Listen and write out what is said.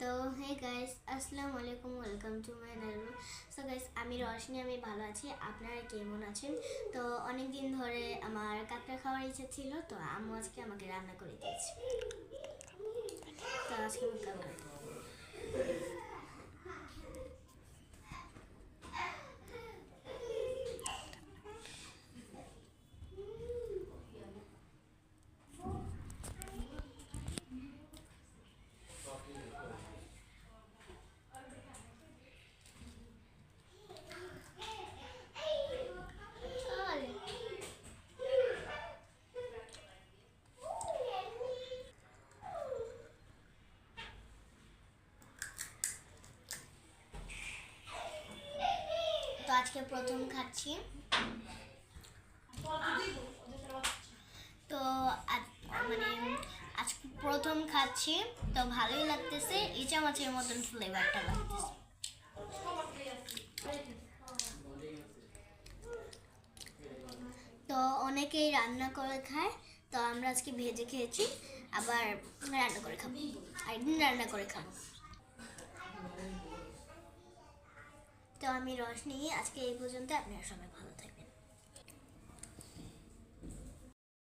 তো hey guys, আসসালামু আলাইকুম, welcome to my channel. So guys, আমি রশনি, আমি ভালো আছি। আপনারা কেমন আছেন? তো অনেক দিন ধরে আমার কাঁকড়া খাওয়ার ইচ্ছা ছিল, তো আম্মু আজকে আমাকে রান্না করে দিয়েছে। তো আজকে আমি কাঁকড়া খাবো। তো আজকে প্রথম খাচ্ছি। তো মানে আজকে প্রথম খাচ্ছি, তো ভালোই লাগতেছে। ইচা মাছের মতন ফ্লেভারটা লাগতেছে। তো অনেকেই রান্না করে খায়, তো আমরা আজকে ভেজে খেয়েছি, আবার রান্না করে খাবো, একদিন রান্না করে খাবো। তো আমি রশনি, আজকে এই পর্যন্ত। আপনারা সবাই ভালো থাকবেন।